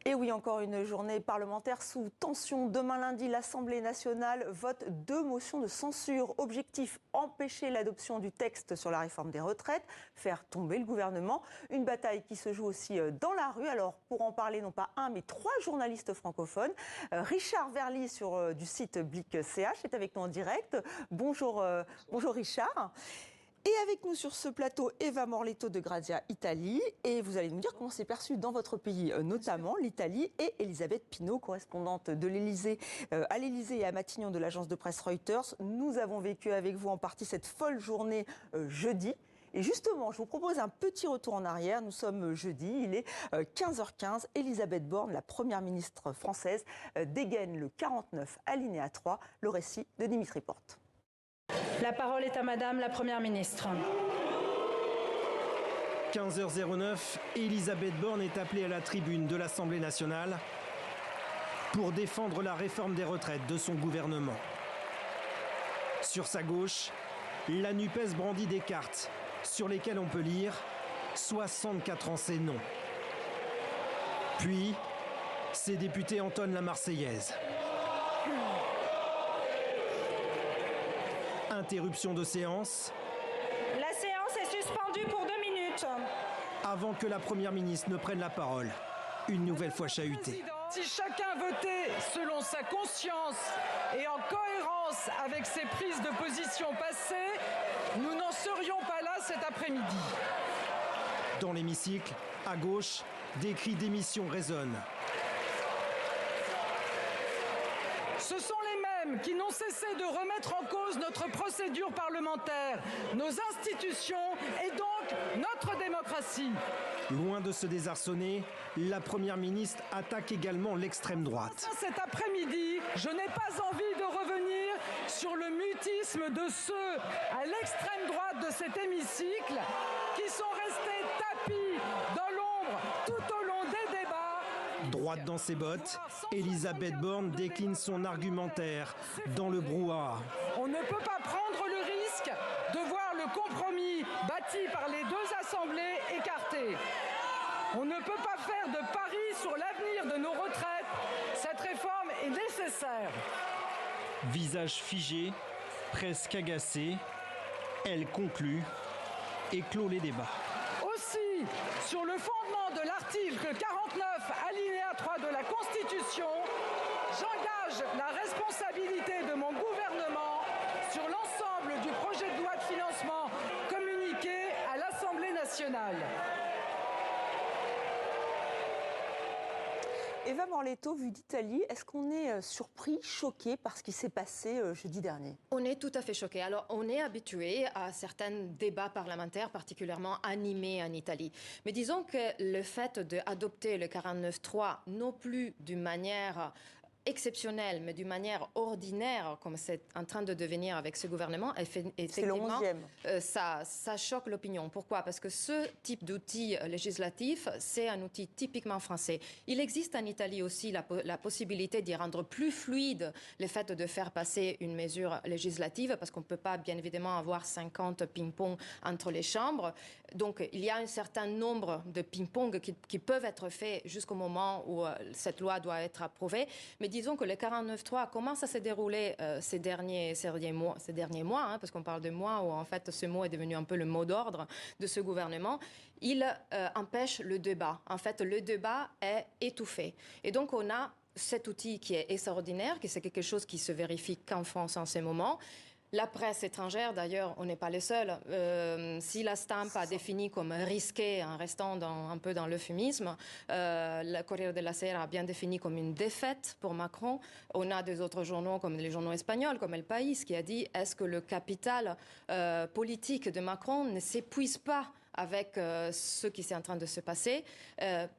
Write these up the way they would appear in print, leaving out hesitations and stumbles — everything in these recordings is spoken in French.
Et oui, encore une journée parlementaire sous tension. Demain lundi, l'Assemblée nationale vote 2 motions de censure. Objectif, empêcher l'adoption du texte sur la réforme des retraites, faire tomber le gouvernement. Une bataille qui se joue aussi dans la rue. Alors, pour en parler, non pas un, mais 3 journalistes francophones. Richard Verly du site Blick.ch est avec nous en direct. Bonjour, bonjour Richard. Et avec nous sur ce plateau, Eva Morletto de Grazia Italie. Et vous allez nous dire comment c'est perçu dans votre pays, notamment l'Italie. Et Elisabeth Pinault, correspondante de l'Élysée, à l'Élysée et à Matignon de l'agence de presse Reuters. Nous avons vécu avec vous en partie cette folle journée jeudi. Et justement, je vous propose un petit retour en arrière. Nous sommes jeudi, il est 15h15. Elisabeth Borne, la première ministre française, dégaine le 49 alinéa 3, le récit de Dimitri Porte. La parole est à Madame la Première ministre. 15h09, Elisabeth Borne est appelée à la tribune de l'Assemblée nationale pour défendre la réforme des retraites de son gouvernement. Sur sa gauche, la NUPES brandit des cartes sur lesquelles on peut lire « 64 ans, c'est non ». Puis, ses députés entonnent la Marseillaise. Interruption de séance. La séance est suspendue pour 2 minutes. Avant que la Première ministre ne prenne la parole, une nouvelle fois chahutée. Si chacun votait selon sa conscience et en cohérence avec ses prises de position passées, nous n'en serions pas là cet après-midi. Dans l'hémicycle, à gauche, des cris d'émission résonnent. Ce sont les mêmes qui n'ont cessé de remettre en cause notre procédure parlementaire, nos institutions et donc notre démocratie. Loin de se désarçonner, la Première ministre attaque également l'extrême droite. Cet après-midi, je n'ai pas envie de revenir sur le mutisme de ceux à l'extrême droite de cet hémicycle qui sont restés tapis dans l'ombre tout au long des débats. Droite dans ses bottes, Elisabeth Borne décline son argumentaire dans le brouhaha. On ne peut pas prendre le risque de voir le compromis bâti par les 2 assemblées écarté. On ne peut pas faire de pari sur l'avenir de nos retraites. Cette réforme est nécessaire. Visage figé, presque agacé, elle conclut et clôt les débats. Aussi, sur le fondement de l'article 49, alinéa 3 de la Constitution, j'engage la responsabilité de mon gouvernement sur l'ensemble du projet de loi de financement communiqué à l'Assemblée nationale. Eva Morletto, vue d'Italie, est-ce qu'on est surpris, choqué par ce qui s'est passé jeudi dernier? On est tout à fait choqué. Alors, on est habitué à certains débats parlementaires particulièrement animés en Italie. Mais disons que le fait d'adopter le 49.3, non plus d'une manière exceptionnelle, mais d'une manière ordinaire, comme c'est en train de devenir avec ce gouvernement, effectivement, ça choque l'opinion. Pourquoi? Parce que ce type d'outil législatif, c'est un outil typiquement français. Il existe en Italie aussi la possibilité d'y rendre plus fluide le fait de faire passer une mesure législative, parce qu'on ne peut pas, bien évidemment, avoir 50 ping-pong entre les chambres. Donc, il y a un certain nombre de ping-pong qui peuvent être faits jusqu'au moment où cette loi doit être approuvée. Mais disons que le 49.3, comment ça s'est déroulé ces derniers mois, hein, parce qu'on parle de mois où en fait ce mot est devenu un peu le mot d'ordre de ce gouvernement, il empêche le débat. En fait, le débat est étouffé. Et donc on a cet outil qui est extraordinaire, qui c'est quelque chose qui se vérifie qu'en France en ce moment. La presse étrangère, d'ailleurs, on n'est pas les seuls. Si la Stampa a défini comme risqué, en restant un peu dans l'euphémisme, le Corriere della Sera a bien défini comme une défaite pour Macron. On a des autres journaux, comme les journaux espagnols, comme El País, qui a dit « Est-ce que le capital politique de Macron ne s'épuise pas ?» avec ce qui est en train de se passer.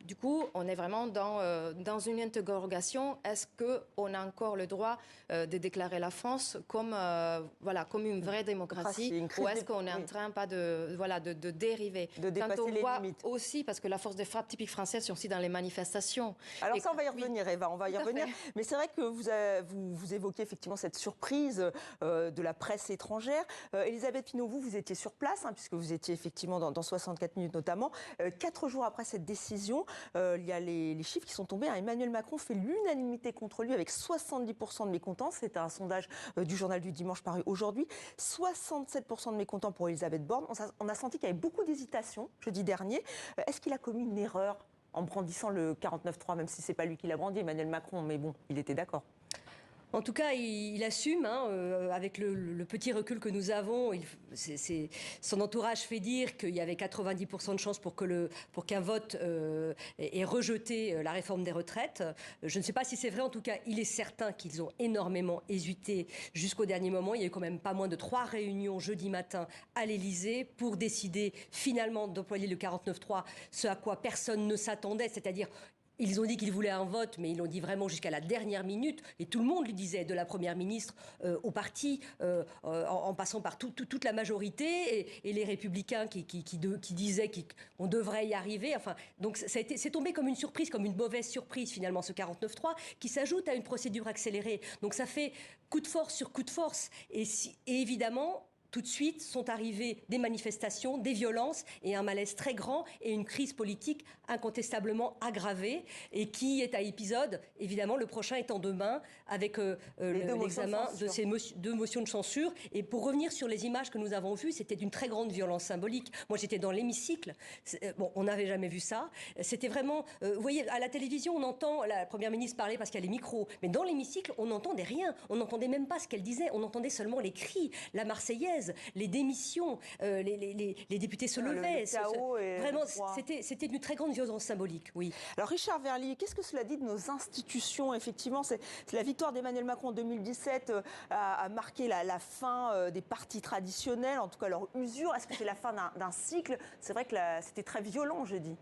Du coup, on est vraiment dans une interrogation. Est-ce qu'on a encore le droit de déclarer la France comme une vraie démocratie, ou est-ce qu'on est en train de dériver? De dépasser Quand on les voit limites. Aussi, parce que la force de frappe typique française, c'est aussi dans les manifestations. Alors ça, on va y revenir, Eva, on va y revenir. Mais c'est vrai que vous évoquez effectivement cette surprise de la presse étrangère. Elisabeth Pinault, vous étiez sur place, hein, puisque vous étiez effectivement dans dans 64 minutes notamment. 4 jours après cette décision, il y a les chiffres qui sont tombés. Emmanuel Macron fait l'unanimité contre lui avec 70% de mécontents. C'est un sondage du journal du dimanche paru aujourd'hui. 67% de mécontents pour Elisabeth Borne. On a senti qu'il y avait beaucoup d'hésitation jeudi dernier. Est-ce qu'il a commis une erreur en brandissant le 49.3, même si ce n'est pas lui qui l'a brandi, Emmanuel Macron, mais bon, il était d'accord. En tout cas, il assume, avec le petit recul que nous avons. Son entourage fait dire qu'il y avait 90% de chances pour qu'un vote ait rejeté la réforme des retraites. Je ne sais pas si c'est vrai. En tout cas, il est certain qu'ils ont énormément hésité jusqu'au dernier moment. Il y a eu quand même pas moins de 3 réunions jeudi matin à l'Élysée pour décider finalement d'employer le 49.3, ce à quoi personne ne s'attendait, c'est-à-dire... Ils ont dit qu'ils voulaient un vote, mais ils l'ont dit vraiment jusqu'à la dernière minute. Et tout le monde lui disait, de la Première ministre au parti, en passant par toute la majorité, et les Républicains qui disaient qu'on devrait y arriver. Enfin, donc c'est tombé comme une surprise, comme une mauvaise surprise finalement, ce 49.3, qui s'ajoute à une procédure accélérée. Donc ça fait coup de force sur coup de force. Et évidemment... Tout de suite sont arrivées des manifestations, des violences et un malaise très grand et une crise politique incontestablement aggravée et qui est à épisode. Évidemment, le prochain étant demain avec l'examen de ces 2 motions de censure. Et pour revenir sur les images que nous avons vues, c'était d'une très grande violence symbolique. Moi, j'étais dans l'hémicycle. Bon, on n'avait jamais vu ça. C'était vraiment... vous voyez, à la télévision, on entend la Première ministre parler parce qu'il y a les micros. Mais dans l'hémicycle, on n'entendait rien. On n'entendait même pas ce qu'elle disait. On entendait seulement les cris, la Marseillaise, les démissions, les députés se levaient. Vraiment, c'était une très grande violence symbolique, oui. Alors Richard Verlier, qu'est-ce que cela dit de nos institutions? Effectivement, c'est la victoire d'Emmanuel Macron en 2017 a marqué la fin des partis traditionnels, en tout cas leur usure. Est-ce que c'est la fin d'un cycle? C'est vrai que c'était très violent jeudi.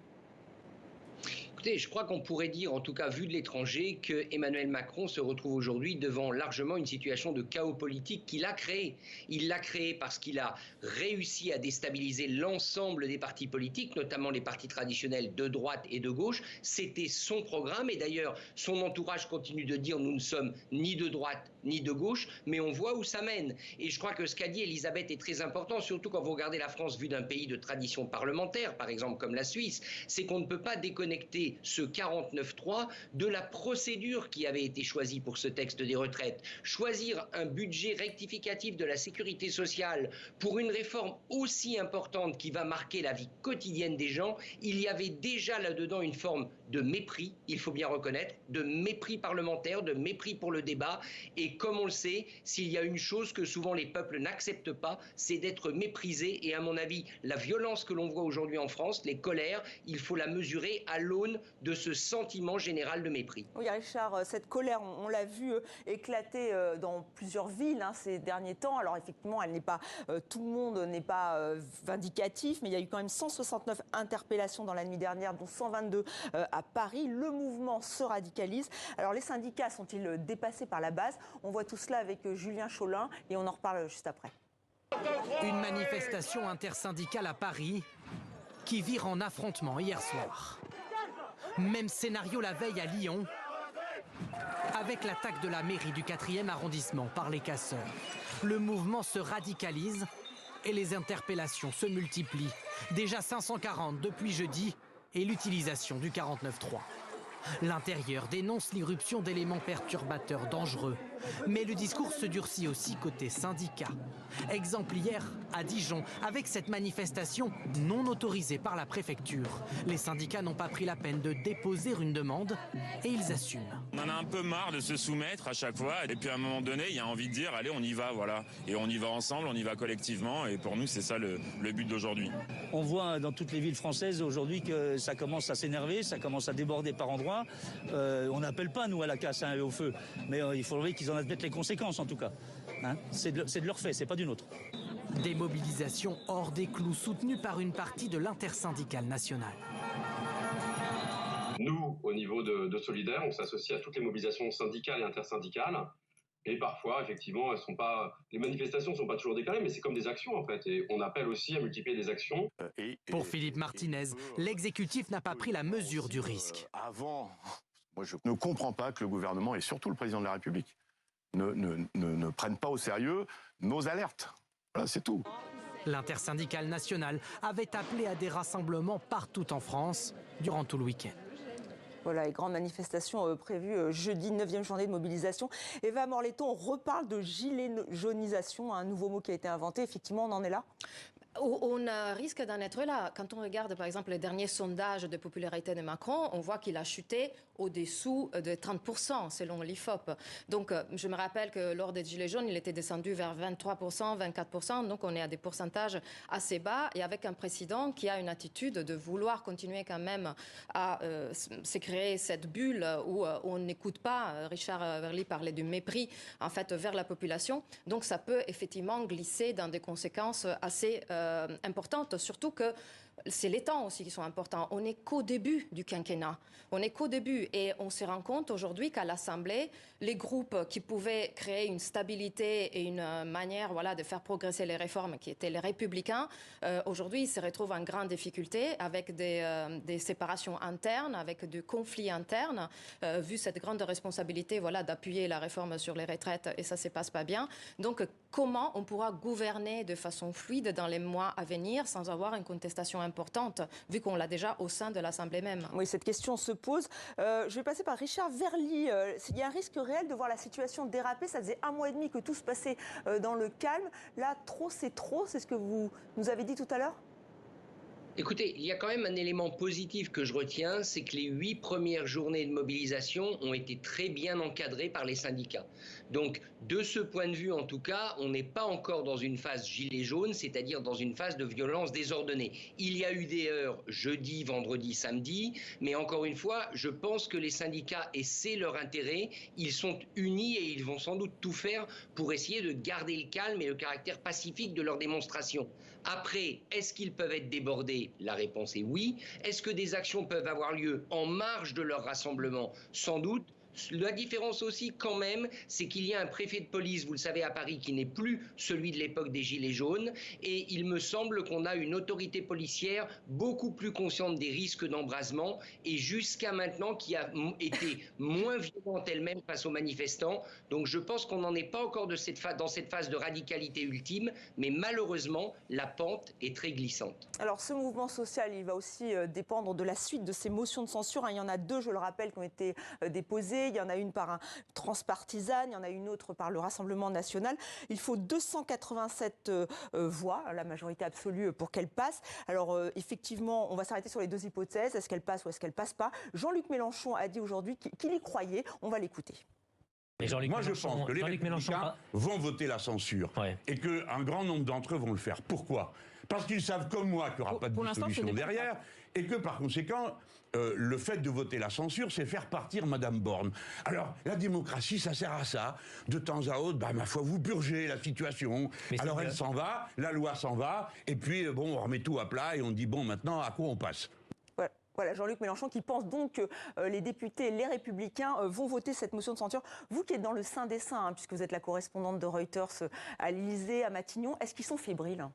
Écoutez, je crois qu'on pourrait dire, en tout cas vu de l'étranger, que Emmanuel Macron se retrouve aujourd'hui devant largement une situation de chaos politique qu'il a créé. Il l'a créé parce qu'il a réussi à déstabiliser l'ensemble des partis politiques, notamment les partis traditionnels de droite et de gauche. C'était son programme et d'ailleurs son entourage continue de dire nous ne sommes ni de droite ni de gauche, mais on voit où ça mène. Et je crois que ce qu'a dit Elisabeth est très important, surtout quand vous regardez la France vue d'un pays de tradition parlementaire, par exemple comme la Suisse, c'est qu'on ne peut pas déconnecter ce 49.3 de la procédure qui avait été choisie pour ce texte des retraites. Choisir un budget rectificatif de la sécurité sociale pour une réforme aussi importante qui va marquer la vie quotidienne des gens, il y avait déjà là-dedans une forme de mépris, il faut bien reconnaître, de mépris parlementaire, de mépris pour le débat. Et comme on le sait, s'il y a une chose que souvent les peuples n'acceptent pas, c'est d'être méprisés. Et à mon avis, la violence que l'on voit aujourd'hui en France, les colères, il faut la mesurer à l'aune de ce sentiment général de mépris. Oui, Richard, cette colère, on l'a vu éclater dans plusieurs villes ces derniers temps. Alors effectivement, elle n'est pas, tout le monde n'est pas vindicatif, mais il y a eu quand même 169 interpellations dans la nuit dernière, dont 122 à Paris. Le mouvement se radicalise. Alors les syndicats sont-ils dépassés par la base? On voit tout cela avec Julien Cholin et on en reparle juste après. Une manifestation intersyndicale à Paris qui vire en affrontement hier soir. Même scénario la veille à Lyon, avec l'attaque de la mairie du 4e arrondissement par les casseurs. Le mouvement se radicalise et les interpellations se multiplient. Déjà 540 depuis jeudi et l'utilisation du 49.3. L'intérieur dénonce l'irruption d'éléments perturbateurs dangereux. Mais le discours se durcit aussi côté syndicat. Exemple hier à Dijon, avec cette manifestation non autorisée par la préfecture. Les syndicats n'ont pas pris la peine de déposer une demande et ils assument. On en a un peu marre de se soumettre à chaque fois. Et puis à un moment donné, il y a envie de dire, allez, on y va, voilà. Et on y va ensemble, on y va collectivement. Et pour nous, c'est ça le but d'aujourd'hui. On voit dans toutes les villes françaises aujourd'hui que ça commence à s'énerver, ça commence à déborder par endroits. On n'appelle pas, nous, à la casse et au feu. Mais il faudrait qu'ils en admettent les conséquences, en tout cas. C'est de leur fait, c'est pas du nôtre. Des mobilisations hors des clous soutenues par une partie de l'intersyndicale nationale. Nous, au niveau de Solidaires, on s'associe à toutes les mobilisations syndicales et intersyndicales. Et parfois, effectivement, les manifestations ne sont pas toujours déclarées, mais c'est comme des actions, en fait. Et on appelle aussi à multiplier les actions. Pour Philippe Martinez, l'exécutif n'a pas pris la mesure du risque. Moi, je ne comprends pas que le gouvernement, et surtout le président de la République, ne prennent pas au sérieux nos alertes. Voilà, c'est tout. L'intersyndicale nationale avait appelé à des rassemblements partout en France durant tout le week-end. Voilà, et grande manifestation prévue jeudi, 9e journée de mobilisation. Eva Morletto, on reparle de gilet jaunisation, un nouveau mot qui a été inventé. Effectivement, on en est là ? On risque d'en être là. Quand on regarde, par exemple, les derniers sondages de popularité de Macron, on voit qu'il a chuté au-dessous de 30%, selon l'IFOP. Donc, je me rappelle que lors des Gilets jaunes, il était descendu vers 23%, 24%. Donc, on est à des pourcentages assez bas et avec un président qui a une attitude de vouloir continuer quand même à se créer cette bulle où on n'écoute pas. Richard Verly parlait du mépris, en fait, vers la population. Donc, ça peut effectivement glisser dans des conséquences assez importante, surtout que c'est les temps aussi qui sont importants. On n'est qu'au début du quinquennat. On n'est qu'au début et on se rend compte aujourd'hui qu'à l'Assemblée, les groupes qui pouvaient créer une stabilité et une manière de faire progresser les réformes qui étaient les Républicains, aujourd'hui ils se retrouvent en grande difficulté avec des séparations internes, avec du conflit interne, vu cette grande responsabilité d'appuyer la réforme sur les retraites et ça ne se passe pas bien. Donc comment on pourra gouverner de façon fluide dans les mois à venir sans avoir une contestation importante, vu qu'on l'a déjà au sein de l'Assemblée même. Oui, cette question se pose. Je vais passer par Richard Verly. Il y a un risque réel de voir la situation déraper. Ça faisait 1 mois et demi que tout se passait dans le calme. Là, trop, c'est ce que vous nous avez dit tout à l'heure ? Écoutez, il y a quand même un élément positif que je retiens, c'est que les 8 premières journées de mobilisation ont été très bien encadrées par les syndicats. Donc, de ce point de vue, en tout cas, on n'est pas encore dans une phase gilet jaune, c'est-à-dire dans une phase de violence désordonnée. Il y a eu des heurts jeudi, vendredi, samedi, mais encore une fois, je pense que les syndicats, et c'est leur intérêt, ils sont unis et ils vont sans doute tout faire pour essayer de garder le calme et le caractère pacifique de leur démonstration. Après, est-ce qu'ils peuvent être débordés ? La réponse est oui. Est-ce que des actions peuvent avoir lieu en marge de leur rassemblement ? Sans doute. La différence aussi, quand même, c'est qu'il y a un préfet de police, vous le savez, à Paris, qui n'est plus celui de l'époque des Gilets jaunes. Et il me semble qu'on a une autorité policière beaucoup plus consciente des risques d'embrasement et jusqu'à maintenant qui a été moins violente elle-même face aux manifestants. Donc je pense qu'on n'en est pas encore dans cette phase de radicalité ultime, mais malheureusement, la pente est très glissante. Alors ce mouvement social, il va aussi dépendre de la suite de ces motions de censure. Il y en a 2, je le rappelle, qui ont été déposées. Il y en a une par un transpartisane, il y en a une autre par le Rassemblement national. Il faut 287 voix, la majorité absolue, pour qu'elle passe. Alors effectivement, on va s'arrêter sur les 2 hypothèses. Est-ce qu'elle passe ou est-ce qu'elle passe pas ? Jean-Luc Mélenchon a dit aujourd'hui qu'il y croyait. On va l'écouter. Moi, je pense que les Républicains vont voter la censure et qu'un grand nombre d'entre eux vont le faire. Pourquoi ? Parce qu'ils savent comme moi qu'il n'y aura pas de dissolution derrière et que par conséquent, le fait de voter la censure, c'est faire partir Madame Borne. Alors, la démocratie, ça sert à ça. De temps à autre, ma foi, vous purgez la situation. Alors elle s'en va, la loi s'en va, et puis on remet tout à plat et on dit maintenant, à quoi on passe ? Voilà, Jean-Luc Mélenchon qui pense donc que les députés, les Républicains vont voter cette motion de censure. Vous qui êtes dans le sein des saints, puisque vous êtes la correspondante de Reuters à l'Élysée, à Matignon, est-ce qu'ils sont fébriles ?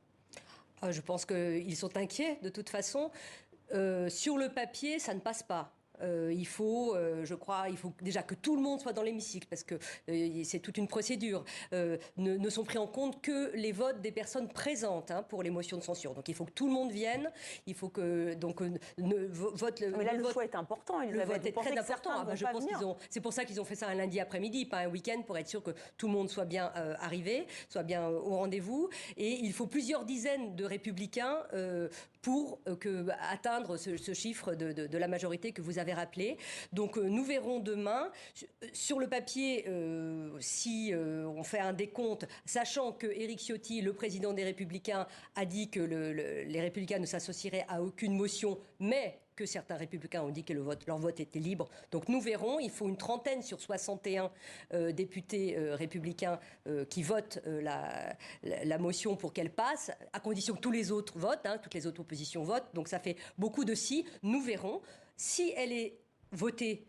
Je pense qu'ils sont inquiets de toute façon. Sur le papier, ça ne passe pas. Il faut déjà que tout le monde soit dans l'hémicycle parce que c'est toute une procédure. Ne sont pris en compte que les votes des personnes présentes pour les motions de censure. Donc il faut que tout le monde vienne. Il faut que vote. Mais là, le choix est important. Le vote est très important. Je pense c'est pour ça qu'ils ont fait ça un lundi après-midi, pas un week-end, pour être sûr que tout le monde soit bien arrivé, soit bien au rendez-vous. Et il faut plusieurs dizaines de républicains pour atteindre ce chiffre de la majorité que vous avez rappelé. Donc nous verrons demain. Sur le papier, si on fait un décompte, sachant que Éric Ciotti, le président des Républicains, a dit que les Républicains ne s'associeraient à aucune motion, mais que certains républicains ont dit que leur vote était libre. Donc nous verrons, il faut une trentaine sur 61 députés républicains qui votent la motion pour qu'elle passe, à condition que tous les autres votent, toutes les autres oppositions votent. Donc ça fait beaucoup de si. Nous verrons. Si elle est votée,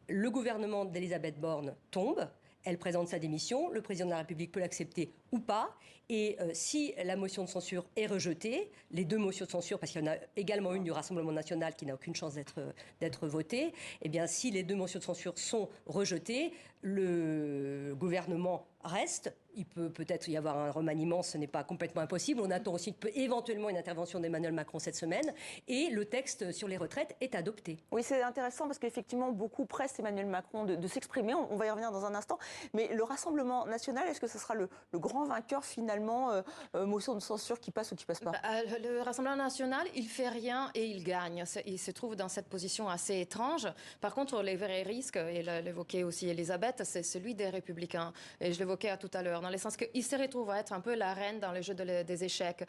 le gouvernement d'Elisabeth Borne tombe. Elle présente sa démission, le président de la République peut l'accepter ou pas. Et si la motion de censure est rejetée, les 2 motions de censure, parce qu'il y en a également une du Rassemblement national qui n'a aucune chance d'être votée, eh bien si les 2 motions de censure sont rejetées, le gouvernement reste. Il peut peut-être y avoir un remaniement, ce n'est pas complètement impossible. On attend aussi éventuellement une intervention d'Emmanuel Macron cette semaine. Et le texte sur les retraites est adopté. Oui, c'est intéressant parce qu'effectivement, beaucoup pressent Emmanuel Macron de s'exprimer. On va y revenir dans un instant. Mais le Rassemblement national, est-ce que ce sera le grand vainqueur finalement, motion de censure qui passe ou qui passe pas? Le Rassemblement national, il fait rien et il gagne. Il se trouve dans cette position assez étrange. Par contre, les vrais risques, et l'évoquait aussi Elisabeth, c'est celui des Républicains. Et je l'évoquais tout à l'heure, dans le sens qu'ils se retrouvent à être un peu la reine dans le jeu des échecs.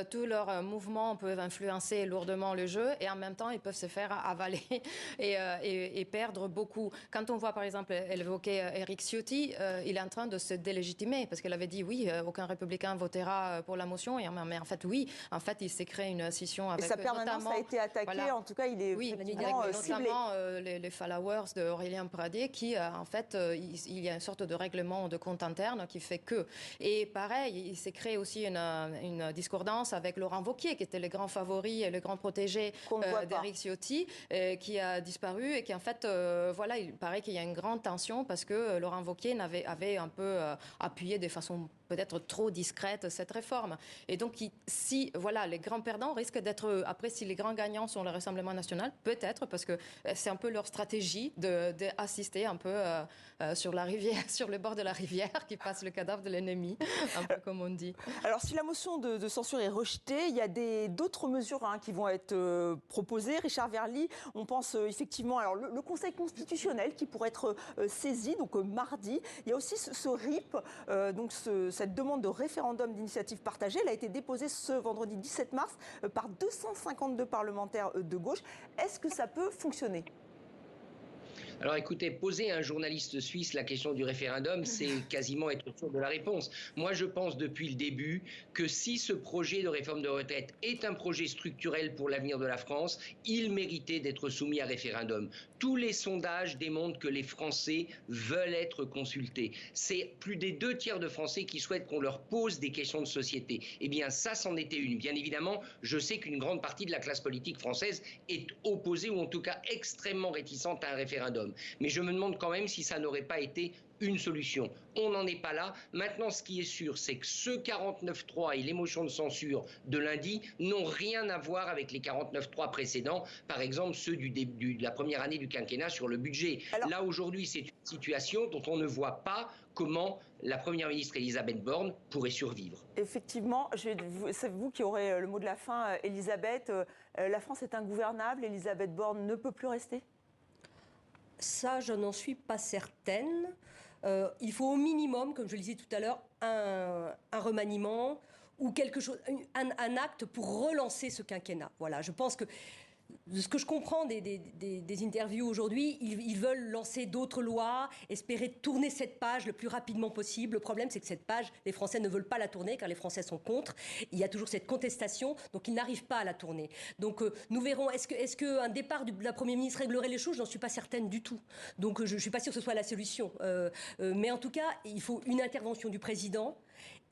Tous leurs mouvements peuvent influencer lourdement le jeu et en même temps, ils peuvent se faire avaler et perdre beaucoup. Quand on voit, par exemple, elle évoquait Éric Ciotti, il est en train de se délégitimer parce qu'elle avait dit oui, aucun républicain votera pour la motion. Mais en fait, oui, en fait, il s'est créé une scission avec et sa permanence a été attaquée. Voilà. En tout cas, il est notamment les followers d'Aurélien Pradier qui, en fait, il y a une sorte de règlement de compte interne qui fait que. Et pareil, il s'est créé aussi une discordance avec Laurent Wauquiez, qui était le grand favori et le grand protégé d'Éric Ciotti, qui a disparu et qui, en fait, voilà, il paraît qu'il y a une grande tension parce que Laurent Wauquiez avait un peu appuyé de façon peut-être trop discrète cette réforme. Et donc, si voilà, les grands perdants risquent d'être, après, si les grands gagnants sont le Rassemblement national, peut-être, parce que c'est un peu leur stratégie d'assister un peu sur la rivière, sur le bord de la rivière, qui passe le cadavre de l'ennemi, un peu comme on dit. Alors, si la motion de censure est rejetée, il y a d'autres mesures qui vont être proposées. Richard Verly, on pense effectivement, alors le Conseil constitutionnel qui pourrait être saisi, donc mardi. Il y a aussi ce RIP, donc cette demande de référendum d'initiative partagée. Elle a été déposée ce vendredi 17 mars par 252 parlementaires de gauche. Est-ce que ça peut fonctionner ? Alors écoutez, poser à un journaliste suisse la question du référendum, c'est quasiment être sûr de la réponse. Moi, je pense depuis le début que si ce projet de réforme de retraite est un projet structurel pour l'avenir de la France, il méritait d'être soumis à référendum. Tous les sondages démontrent que les Français veulent être consultés. C'est plus des 2/3 de Français qui souhaitent qu'on leur pose des questions de société. Eh bien, ça, c'en était une. Bien évidemment, je sais qu'une grande partie de la classe politique française est opposée ou en tout cas extrêmement réticente à un référendum. Mais je me demande quand même si ça n'aurait pas été une solution. On n'en est pas là. Maintenant, ce qui est sûr, c'est que ce 49.3 et les motions de censure de lundi n'ont rien à voir avec les 49.3 précédents, par exemple ceux de la première année du quinquennat sur le budget. Alors, là, aujourd'hui, c'est une situation dont on ne voit pas comment la Première ministre Elisabeth Borne pourrait survivre. Effectivement, c'est vous qui aurez le mot de la fin, Elisabeth. La France est ingouvernable. Elisabeth Borne ne peut plus rester ? Ça, je n'en suis pas certaine. Il faut au minimum, comme je le disais tout à l'heure, un remaniement ou quelque chose, un acte pour relancer ce quinquennat. Voilà, je pense que de ce que je comprends des interviews aujourd'hui, ils veulent lancer d'autres lois, espérer tourner cette page le plus rapidement possible. Le problème, c'est que cette page, les Français ne veulent pas la tourner car les Français sont contre. Il y a toujours cette contestation, donc ils n'arrivent pas à la tourner. Donc nous verrons, est-ce qu'un départ de la Première ministre réglerait les choses ? Je n'en suis pas certaine du tout. Donc je ne suis pas sûre que ce soit la solution. Mais en tout cas, il faut une intervention du président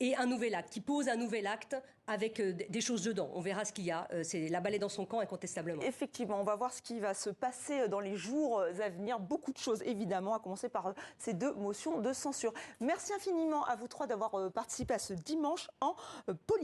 et un nouvel acte, qui pose un nouvel acte avec des choses dedans. On verra ce qu'il y a. C'est la balle est dans son camp, incontestablement. Effectivement, on va voir ce qui va se passer dans les jours à venir. Beaucoup de choses, évidemment, à commencer par ces 2 motions de censure. Merci infiniment à vous 3 d'avoir participé à ce dimanche en politique.